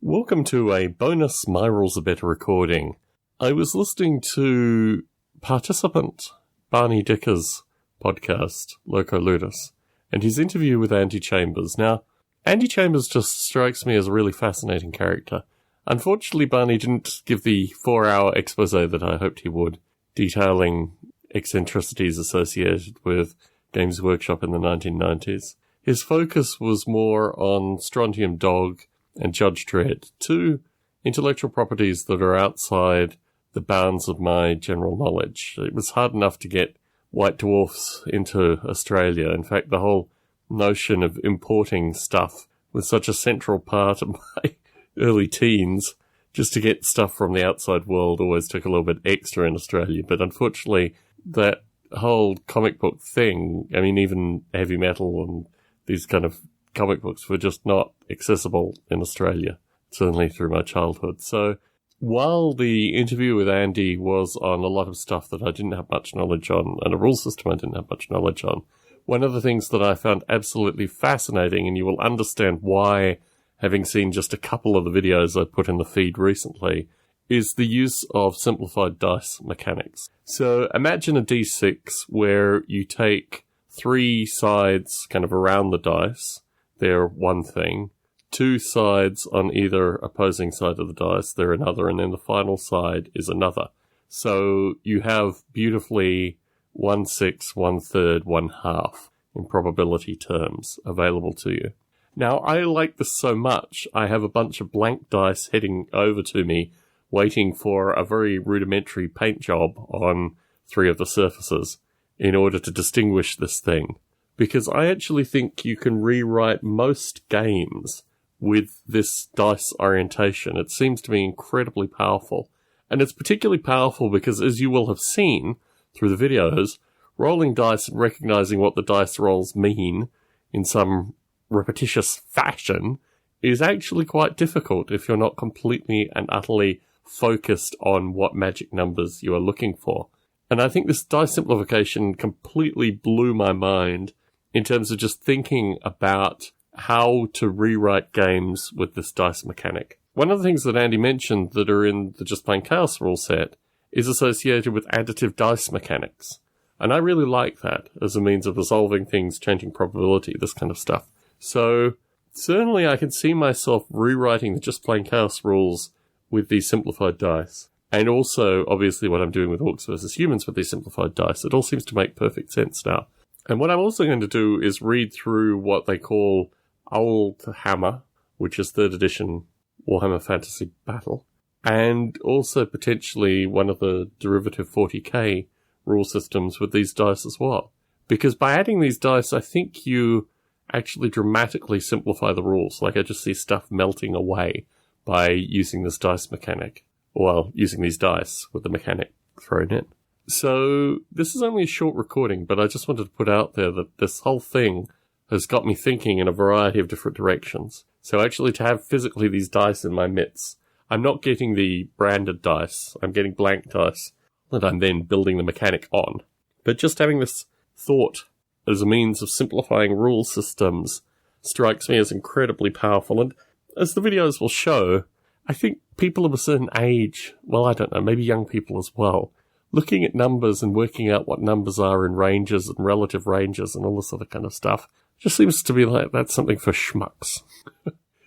Welcome to a bonus My Rules Are Better recording. I was listening to participant Barney Dicker's podcast, Loco Ludus, and his interview with Andy Chambers. Now, Andy Chambers just strikes me as a really fascinating character. Unfortunately, Barney didn't give the 4-hour expose that I hoped he would, detailing eccentricities associated with Games Workshop in the 1990s. His focus was more on Strontium Dog and Judge Dredd, two intellectual properties that are outside the bounds of my general knowledge. It was hard enough to get White Dwarfs into Australia. In fact, the whole notion of importing stuff was such a central part of my early teens. Just to get stuff from the outside world always took a little bit extra in Australia. But unfortunately, that whole comic book thing, I mean, even heavy metal and these kind of comic books were just not accessible in Australia, certainly through my childhood. So while the interview with Andy was on a lot of stuff that I didn't have much knowledge on, and a rule system I didn't have much knowledge on, one of the things that I found absolutely fascinating, and you will understand why, having seen just a couple of the videos I put in the feed recently, is the use of simplified dice mechanics. So imagine a D6 where you take 3 sides kind of around the dice. They're one thing. 2 sides on either opposing side of the dice, they're another, and then the final side is another. So you have beautifully 1/6, 1/3, 1/2 in probability terms available to you. Now, I like this so much, I have a bunch of blank dice heading over to me, waiting for a very rudimentary paint job on 3 of the surfaces in order to distinguish this thing. Because I actually think you can rewrite most games with this dice orientation. It seems to be incredibly powerful. And it's particularly powerful because, as you will have seen through the videos, rolling dice and recognizing what the dice rolls mean in some repetitious fashion is actually quite difficult if you're not completely and utterly focused on what magic numbers you are looking for. And I think this dice simplification completely blew my mind in terms of just thinking about how to rewrite games with this dice mechanic. One of the things that Andy mentioned that are in the Just Plain Chaos rule set is associated with additive dice mechanics. And I really like that as a means of resolving things, changing probability, this kind of stuff. So certainly I can see myself rewriting the Just Plain Chaos rules with these simplified dice. And also, obviously, what I'm doing with Orcs versus Humans with these simplified dice. It all seems to make perfect sense now. And what I'm also going to do is read through what they call Old Hammer, which is 3rd edition Warhammer Fantasy Battle, and also potentially one of the derivative 40k rule systems with these dice as well. Because by adding these dice, I think you actually dramatically simplify the rules. Like, I just see stuff melting away by using this dice mechanic. Well, using these dice with the mechanic thrown in. So this is only a short recording, but I just wanted to put out there that this whole thing has got me thinking in a variety of different directions. So actually to have physically these dice in my mitts, I'm not getting the branded dice, I'm getting blank dice that I'm then building the mechanic on. But just having this thought as a means of simplifying rule systems strikes me as incredibly powerful. And as the videos will show, I think people of a certain age, well, I don't know, maybe young people as well, looking at numbers and working out what numbers are in ranges and relative ranges and all this other kind of stuff just seems to be like that's something for schmucks.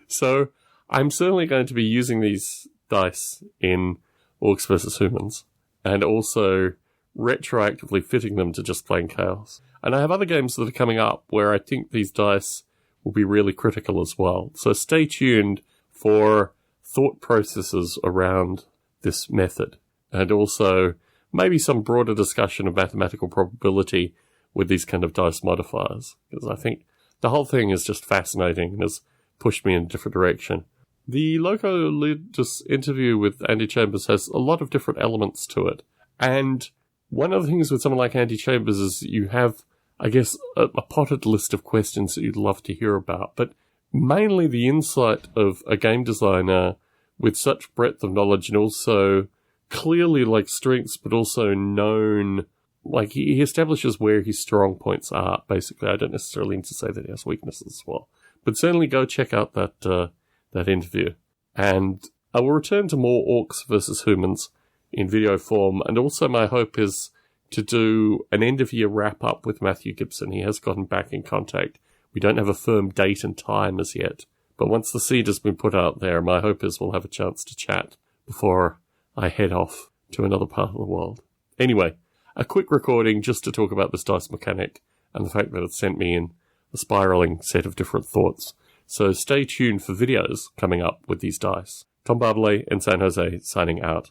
So I'm certainly going to be using these dice in Orcs vs. Humans and also retroactively fitting them to Just Plain Chaos. And I have other games that are coming up where I think these dice will be really critical as well. So stay tuned for thought processes around this method, and also maybe some broader discussion of mathematical probability with these kind of dice modifiers, because I think the whole thing is just fascinating and has pushed me in a different direction. The Loco Ludus interview with Andy Chambers has a lot of different elements to it, and one of the things with someone like Andy Chambers is you have, I guess, a potted list of questions that you'd love to hear about, but mainly the insight of a game designer with such breadth of knowledge and also clearly like strengths, but also known, like he establishes where his strong points are, basically. I don't necessarily need to say that he has weaknesses as well, but certainly go check out that interview. And I will return to more orcs versus humans in video form, and also my hope is to do an end-of-year wrap-up with Matthew Gibson. He has gotten back in contact. We don't have a firm date and time as yet, but once the seed has been put out there, my hope is we'll have a chance to chat before I head off to another part of the world. Anyway, a quick recording just to talk about this dice mechanic and the fact that it sent me in a spiraling set of different thoughts. So stay tuned for videos coming up with these dice. Tom Barbalet in San Jose, signing out.